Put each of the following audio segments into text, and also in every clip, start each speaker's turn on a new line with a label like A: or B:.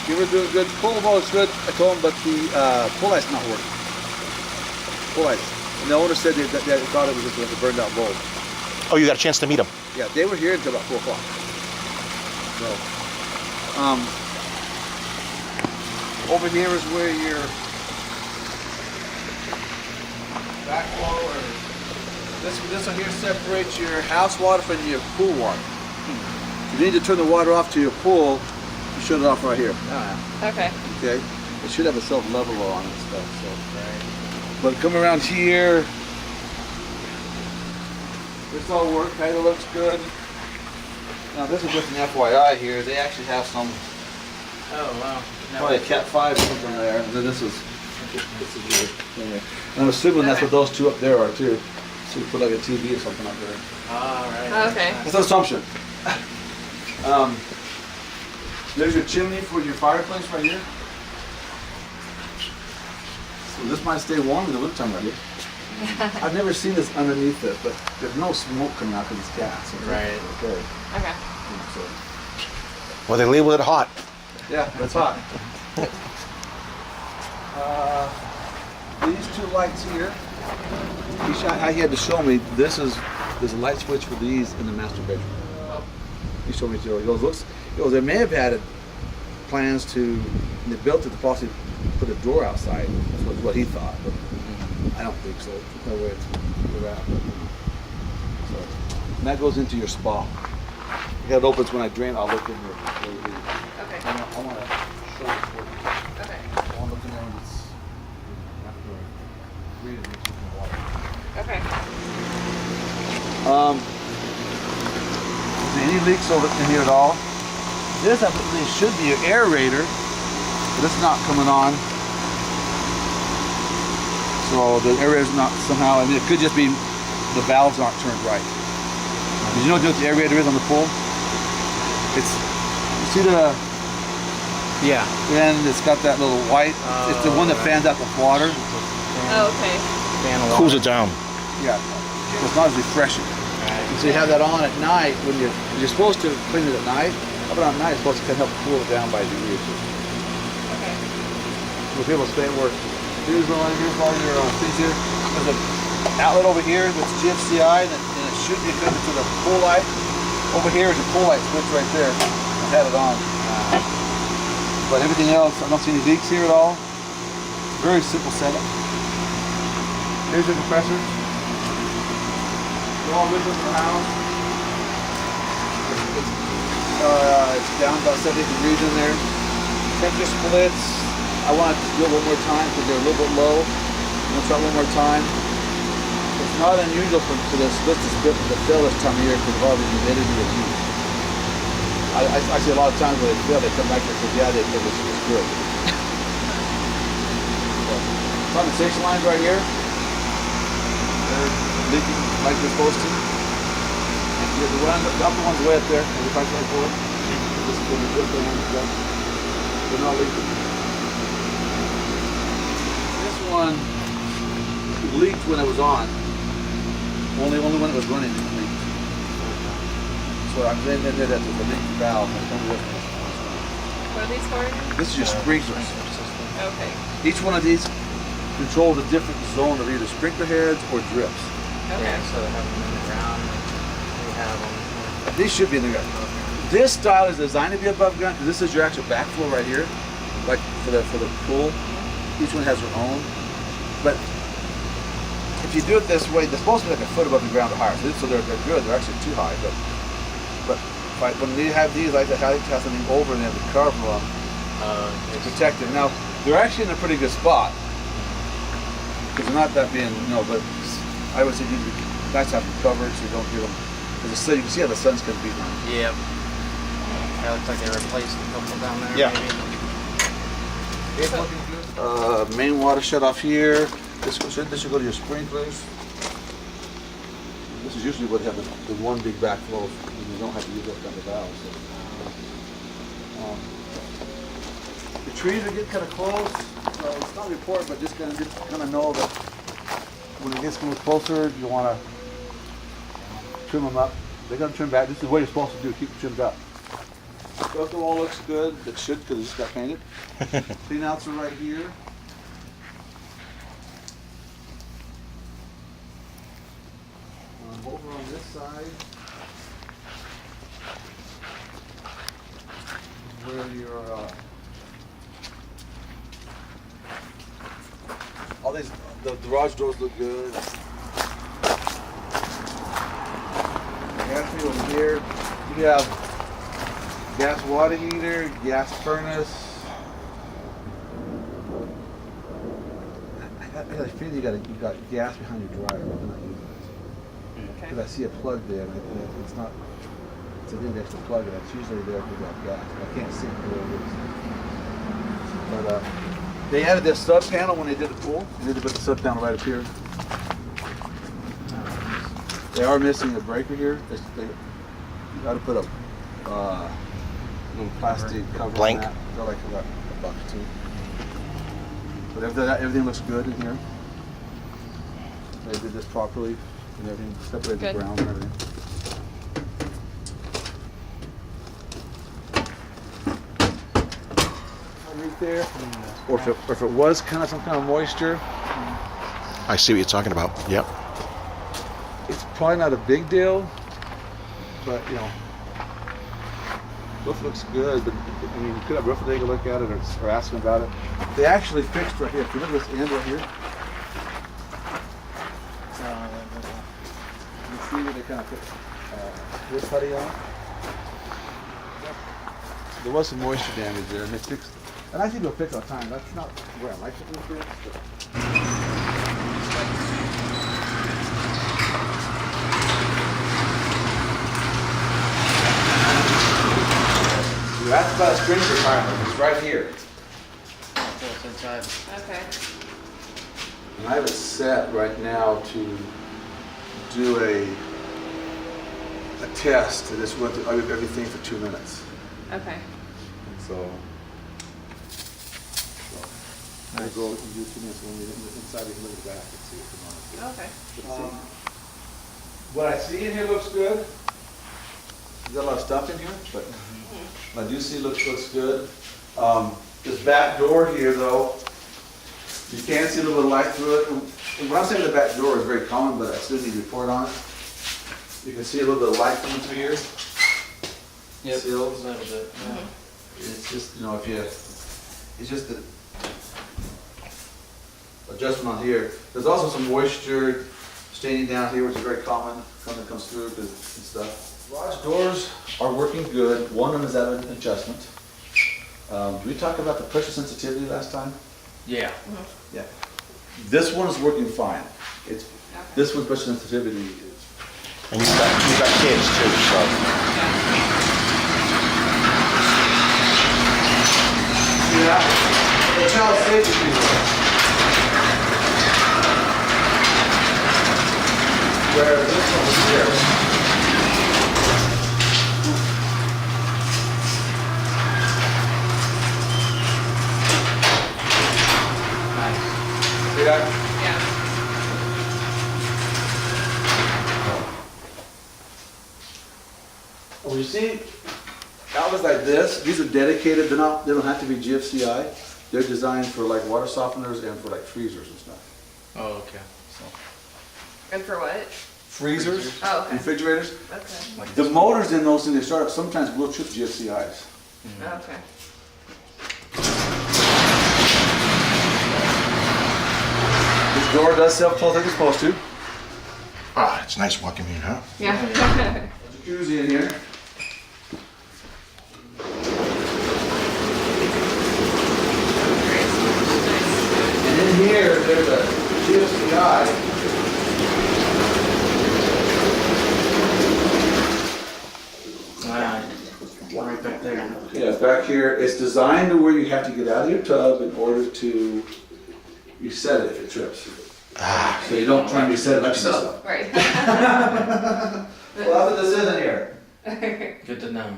A: Skimmer's doing good. Pool is good. I told him, but the pool light's not working. Pool lights. And the owner said they thought it was just a burned out bulb.
B: Oh, you got a chance to meet them?
A: Yeah, they were here until about 4 o'clock. So, over here is where your backflow, or this one here separates your house water from your pool water. If you need to turn the water off to your pool, you shut it off right here.
C: Okay.
A: Okay. It should have a self-leveler on it and stuff. So, but come around here. This all works. Kind of looks good. Now this is just an FYI here. They actually have some.
C: Oh wow.
A: Probably a Cat 5 or something there. And then this is yours. And I'm assuming that's what those two up there are too. So you put like a TV or something up there.
C: Alright. Okay.
A: That's an assumption. There's your chimney for your fireplace right here. So this might stay warm in the wintertime right here. I've never seen this underneath it, but there's no smoke coming out of these gas.
C: Right.
A: Okay.
C: Okay.
A: So,
B: Well, they label it hot.
A: yeah, it's hot. These two lights here. He had to show me. There's a light switch for these in the master bedroom. He showed me. He goes, they may have had plans to. They built it to possibly put a door outside. That's what he thought. But I don't think so. There's no way it's at. So, and that goes into your spa. It opens when I drain. I'll look in there.
C: Okay.
A: I want to show you what.
C: Okay.
A: I want to look in there and it's after I read it into the water.
C: Okay.
A: Is there any leaks over in here at all? This should be an aerator, but it's not coming on. So the aerator's not somehow, it could just be the valves aren't turned right. Did you know what the aerator is on the pool? You see the,
B: Yeah.
A: and it's got that little white, it's the one that fans out the water.
C: Oh, okay.
B: Cools it down.
A: Yeah, it's not as refreshing. So you have that on at night when you're supposed to clean it at night. How about at night? It's supposed to help cool it down by a degree or two.
C: Okay.
A: When people stay at work, here's all your things here. There's an outlet over here that's GFCI, and it should be connected to the pool light. Over here is the pool light switch right there. I had it on. But everything else, I don't see any leaks here at all. Very simple setup. Here's your compressors. They're all windows in the house. It's down about 70 degrees in there. Temperature splits. I want to do it one more time because they're a little bit low. I'm going to try one more time. It's not unusual for the splits to fail this time of year because of all the humidity and heat. I see a lot of times when they fail, they come back and say, yeah, it was good. So, condensation lines right here. They're leaking like they're supposed to. The upper one's way up there, and the pipe's right forward. This is going to be good. They're not leaking. This one leaked when it was on. Only when it was running it leaked. So I'm saying that there's a leak valve.
C: What are these for again?
A: This is your sprinklers.
C: Okay.
A: Each one of these controls a different zone of either sprinkler heads or drips.
C: Okay.
D: So they have them in the ground. We have them.
A: These should be in the ground. This style is designed to be above ground because this is your actual backflow right here, like for the pool. Each one has their own. But if you do it this way, they're supposed to be like a foot above the ground or higher. So they're good. They're actually too high. But when they have these, like they have something over and they have the cover them to protect them. Now they're actually in a pretty good spot because they're not that being but I would say you guys have them covered so you don't get them. Because the sun, you can see how the sun's going to beat them.
D: Yep. That looks like they replaced a couple down there.
A: Yeah.
D: Maybe.
A: Main water shut off here. This should go to your sprinklers. This is usually what have the one big backflow. You don't have to use that kind of valve. So. The trees are getting kind of close. It's not a report, but just kind of know that when it gets closer, you want to trim them up. They got to trim back. This is what you're supposed to do. Keep them trimmed up. Stucco wall looks good. It should because it just got painted. Clean outs are right here. Over on this side, where your all these the garage doors look good. Gas meter over here. You have gas water heater, gas furnace. I got a feeling you got gas behind your dryer. I'm not using it.
C: Okay.
A: Because I see a plug there, and it's not, it's an extra plug, and it's usually there for that gas. I can't see where it is. But they added this sub panel when they did the pool. They need to put the sub panel right up here. They are missing a breaker here. You got to put a little plastic cover
B: Blank.
A: on that. They're like a buck or two. But everything looks good in here. They did this properly. And everything, separated the
C: Good.
A: ground and everything. Right there. Or if it was kind of some kind of moisture,
B: I see what you're talking about. Yep.
A: it's probably not a big deal, but you know, roof looks good. But I mean, you could have roof take a look at it or ask them about it. They actually fixed right here. If you look at this end right here, you see where they kind of put wood putty on. There was some moisture damage there, and they fixed it. And I think they'll fix all the time. That's not where I like it to be. You asked about a sprinkler timer. It's right here.
D: So it's inside.
C: Okay.
A: And I have it set right now to do a test. And this went through everything for 2 minutes.
C: Okay.
A: So I'll go and do 2 minutes when we're inside. We can look at the back and see if we want to.
C: Okay.
A: What I see in here looks good. There's a lot of stuff in here, but what I do see looks good. This back door here, though, you can see a little bit of light through it. And when I'm saying the back door is very common, but I still need to report on it. You can see a little bit of light coming through here.
D: Yep.
A: Seals.
D: A little bit. Yeah.
A: It's just, you know, it's just the adjustment on here. There's also some moisture staining down here, which is very common, something comes through and stuff. Garage doors are working good. One of them is at an adjustment. Did we talk about the pressure sensitivity last time?
D: Yeah.
A: Yeah. This one is working fine. It's this one's pressure sensitivity is.
B: And you've got kids too, so.
A: Yeah. The child safety people. Where this one was here. See that?
C: Yeah.
A: When you see outlets like this, these are dedicated. They don't have to be GFCI. They're designed for like water softeners and for like freezers and stuff.
D: Oh, okay.
C: And for what?
A: Freezers,
C: Oh, okay.
A: refrigerators.
C: Okay.
A: The motors in those things they start up sometimes will trip GFCIs.
C: Okay.
A: This door does self-close like it's supposed to.
B: Ah, it's nice walking in, huh?
C: Yeah.
A: Jacuzzi in here. And in here, there's a GFCI.
D: Right back there.
A: Yeah, back here. It's designed to where you have to get out of your tub in order to reset it if it trips. So you don't try and reset it yourself.
C: Right.
A: Well, that's what this is in here.
D: Good to know.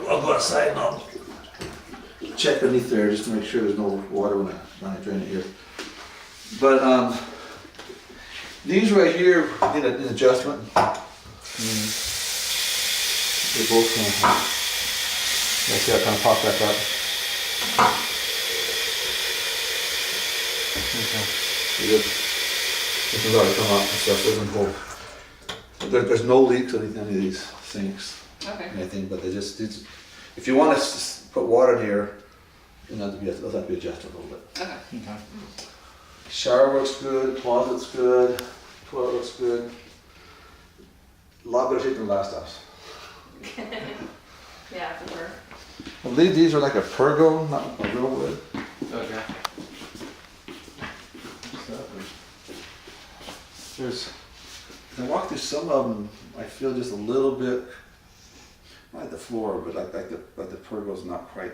A: I'll go outside and I'll check beneath there. Just just to make sure there's no water when I drain it here. But these right here need an adjustment. They both kind of, see how it kind of pop back up. Good. This has already come out and stuff, doesn't hold. There's no leaks on any of these sinks.
C: Okay.
A: Anything, but they just, if you want to put water in here, they'll have to be adjusted a little bit.
C: Okay.
D: Okay.
A: Shower looks good, closet's good, toilet looks good. A lot better shape than the last house.
C: Yeah, for sure.
A: I believe these are like a pergo, not a real wood.
D: Okay.
A: I walk through some of them, I feel just a little bit, not the floor, but like the pergo's not quite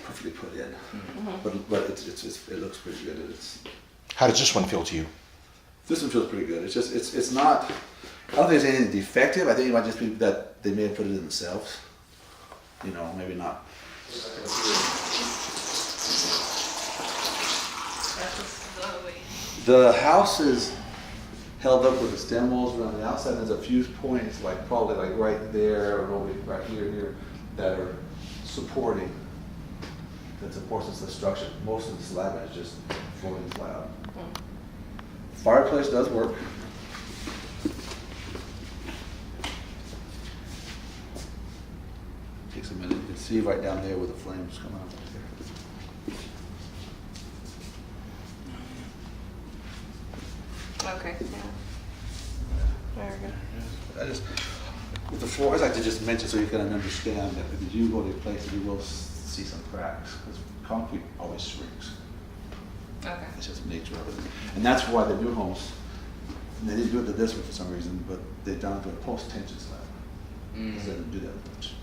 A: perfectly put in. But it looks pretty good.
B: How does this one feel to you?
A: This one feels pretty good. It's just it's not. I don't think there's anything defective. I think it might just be that they may have put it in themselves. You know, maybe not.
C: That's just slowly.
A: The house is held up with the stem walls around the outside. There's a few points, like probably like right there or over right here, that are supporting. That supports the structure. Most of the slab is just floating slab. Fireplace does work. Takes a minute. You can see right down there where the flames come out.
C: Okay. Yeah. There we go.
A: I just, with the floors, I like to just mention so you can understand that if you go to a place, you will see some cracks, because concrete always shrinks.
C: Okay.
A: It's just the nature of it. And that's why the new homes, and they didn't do it to this one for some reason, but they done it to a post-tension slab. Because they didn't do that much.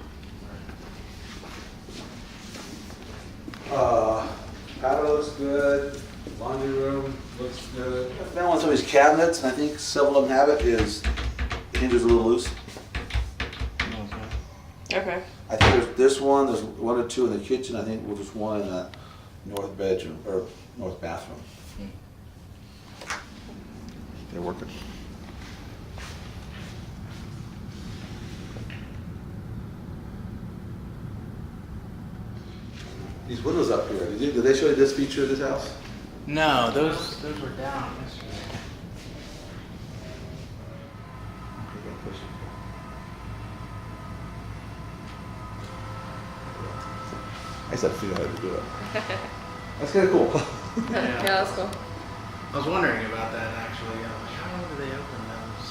A: Patio looks good. Laundry room looks good. I found one of some of these cabinets, and I think several of them have it, is the hinges are a little loose.
C: Okay.
A: I think there's one or two in the kitchen. I think there's one in the north bedroom, or north bathroom.
B: They're working.
A: These windows up here, did they show you this feature of this house?
D: No, those were down yesterday.
A: I just had to figure out how to do it. That's kind of cool.
C: Yeah, that's cool.
D: I was wondering about that actually. I was like, how do they open those?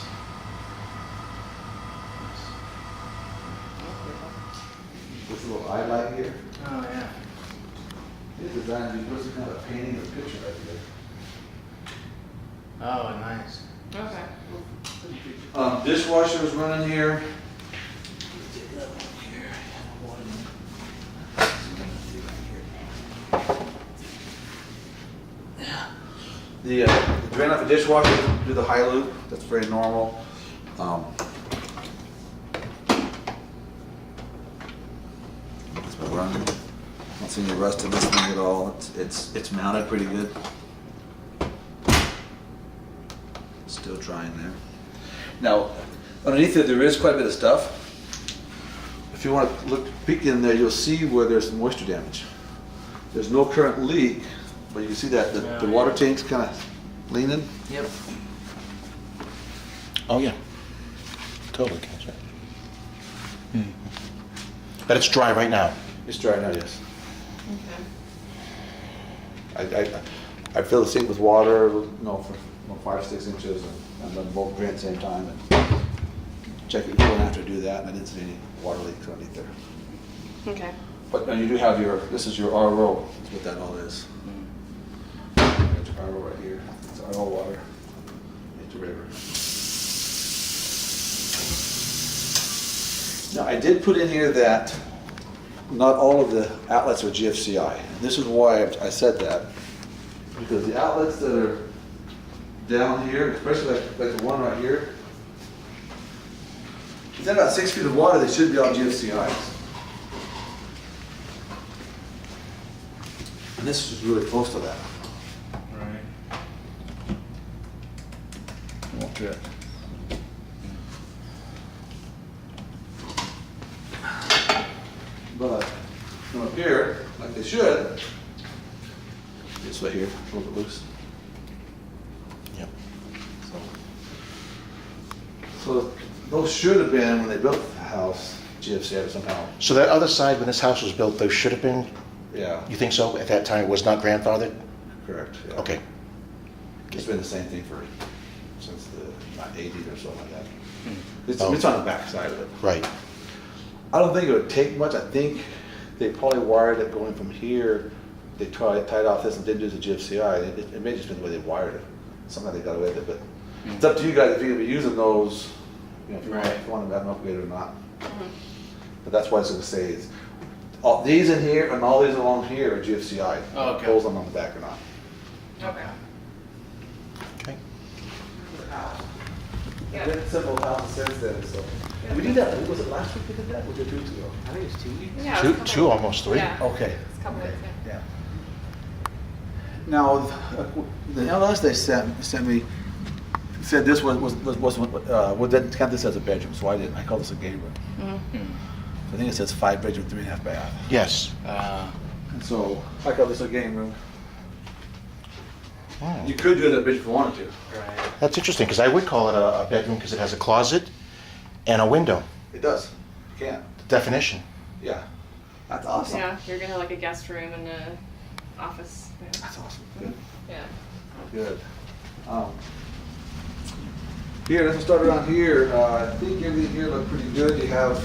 A: This little eye light here.
D: Oh yeah.
A: It's designed to be just kind of a painting of a picture right there.
D: Oh, nice.
C: Okay.
A: Dishwasher is running here. The drain off the dishwasher, do the high loop. That's very normal. That's what we're running. Not seeing any rust in this thing at all. It's mounted pretty good. Still drying there. Now, underneath it, there is quite a bit of stuff. If you want to peek in there, you'll see where there's some moisture damage. There's no current leak, but you can see that the water tank's kind of leaning.
D: Yep.
B: Oh, yeah. Totally catch it. But it's dry right now.
A: It's dry now, yes.
C: Okay.
A: I fill the sink with water, you know, for 5 or 6 inches, and then both drain at the same time, and check it before and after I do that, and I didn't see any water leaks underneath there.
C: Okay.
A: But you do have this is your RO, that's what that all is. There's your RO right here, it's RO water, it's a river. Now, I did put in here that not all of the outlets are GFCI. This is why I said that, because the outlets that are down here, especially like the one right here, within about 6 feet of water, they should be all GFCIs. And this is really close to that.
D: Right.
A: Won't fit. But from up here, like they should, this way here, a little bit loose.
B: Yep.
A: So those should have been, when they built the house, GFC somehow.
B: So that other side, when this house was built, those should have been,
A: Yeah,
B: you think so? At that time, it was not grandfathered?
A: correct. Yeah.
B: Okay.
A: It's been the same thing since the 80s or something like that. It's,
B: Oh.
A: it's on the back side of it.
B: Right.
A: I don't think it would take much. I think they probably wired it going from here. They tied off this and didn't do the GFCI. It may just been the way they wired it. Somehow they got away with it, but it's up to you guys if you're gonna be using those. You know, if you want them upgraded or not. But that's why it's gonna say is all these in here and all these along here are GFCI.
D: Oh, okay.
A: Pulls them on the back or not.
C: Okay.
B: Okay.
C: Yeah.
A: Been simple house since then. So we did that. Was it last week we did that? Was it 2 weeks ago?
D: I think it's 2 weeks.
C: Yeah, it was a couple
B: Two,
C: of-
B: almost 3.
C: Yeah.
A: Okay.
C: It's a couple weeks, yeah.
A: Yeah. Now, the LS they sent me said this would then count this as a bedroom, so I call this a game room. I think it says 5 bedroom, 3.5 bath.
B: Yes.
A: And so I call this a game room.
B: Oh.
A: You could do it as a bedroom if you wanted to.
D: Right.
B: That's interesting, because I would call it a bedroom because it has a closet and a window.
A: It does. You can.
B: Definition.
A: Yeah. That's awesome.
C: Yeah, you're gonna have like a guest room and a office. Yeah.
A: That's awesome. Good.
C: Yeah.
A: Good. Here, let's start around here. I think everything here looked pretty good. You have,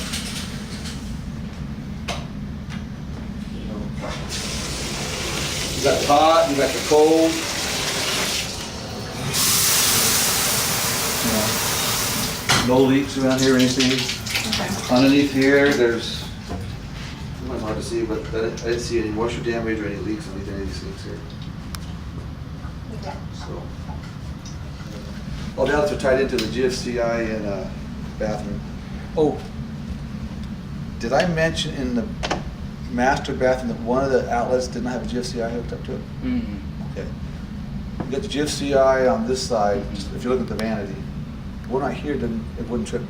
A: you got the hot, you got the cold. No leaks around here or anything.
C: Okay.
A: Underneath here, there's, it might be hard to see, but I didn't see any moisture damage or any leaks underneath any of these things here.
C: Okay.
A: So, all the outlets are tied into the GFCI and bathroom. Oh, did I mention in the master bathroom that one of the outlets did not have a GFCI hooked up to it? Okay. You got the GFCI on this side, if you look at the vanity. The one right here, it wouldn't trip.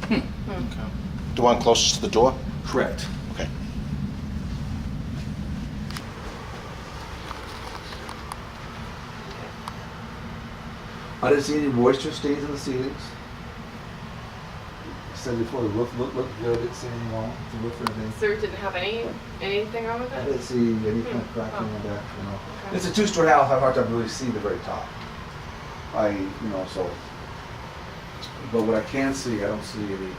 D: Okay.
B: The one closest to the door?
A: Correct.
B: Okay.
A: I didn't see any moisture stains in the ceilings. I said before, the roof looked good. I didn't see anything wrong with the roof or anything.
C: So it didn't have anything wrong with
A: I
C: it?
A: didn't see any kind of cracking in the back, you know.
C: Okay.
A: It's a two-story house. I have a hard time really seeing the very top. So. But what I can see, I don't see any.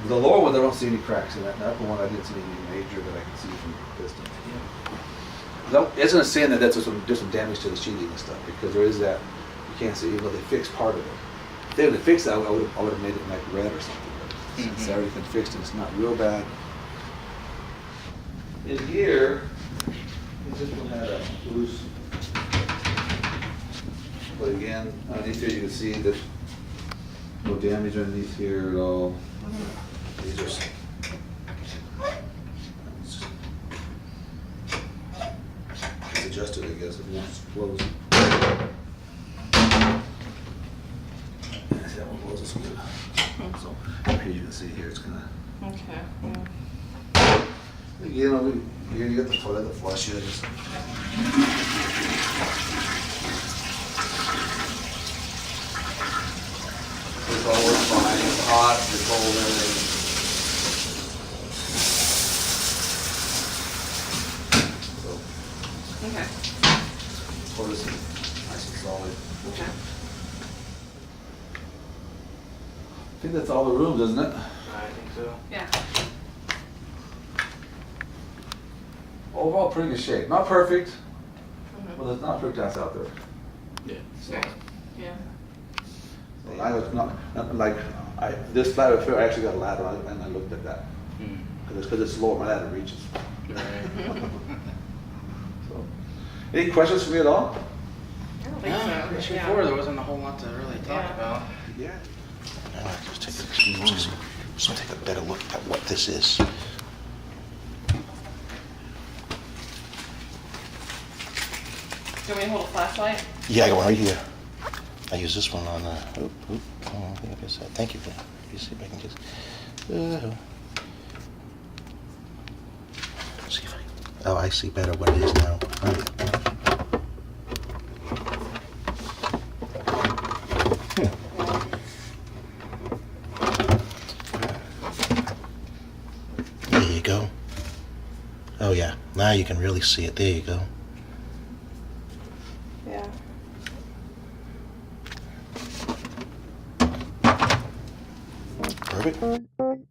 A: The lower one, I don't see any cracks in that. The upper one, I didn't see anything major that I can see from the distance. It's not saying that that's just some damage to the sheeting and stuff, because there is that you can't see, even though they fixed part of it. If they would have fixed that, I would have made it like red or something. But since it's already been fixed and it's not real bad. In here, this one had a loose. But again, underneath here you can see that no damage underneath here at all. These are. It's adjusted, I guess, if it wants to close. See, that one closes good. So up here you can see here it's gonna.
C: Okay. Yeah.
A: You know, here you got the toilet, the flush here. Just. It's all works fine. It's hot, it's cold, and everything. So,
C: Okay.
A: pour this in nice and solid.
C: Okay.
A: I think that's all the rooms, isn't it?
D: I think so.
C: Yeah.
A: Overall, pretty good shape. Not perfect.
C: Mhm.
A: Well, there's not a perfect house out there.
D: Yeah.
C: Right. Yeah.
A: I was not like this flat roof here. I actually got a ladder on it, and I looked at that because it's lower. My ladder reaches. So, any questions for me at all?
C: I don't think
D: No,
C: so.
D: pretty
C: Yeah.
D: straightforward. There wasn't a whole lot to really talk
C: Yeah.
D: about.
A: Yeah.
B: Now I just take a better look at what this is.
C: Do we hold a flashlight?
B: Yeah, I got one right here. I use this one on, oh, I think I missed that. Thank you for that. Let me see if I can just, see if I, oh, I see better what it is now. There you go. Oh yeah, now you can really see it. There you go.
C: Yeah.
B: Perfect.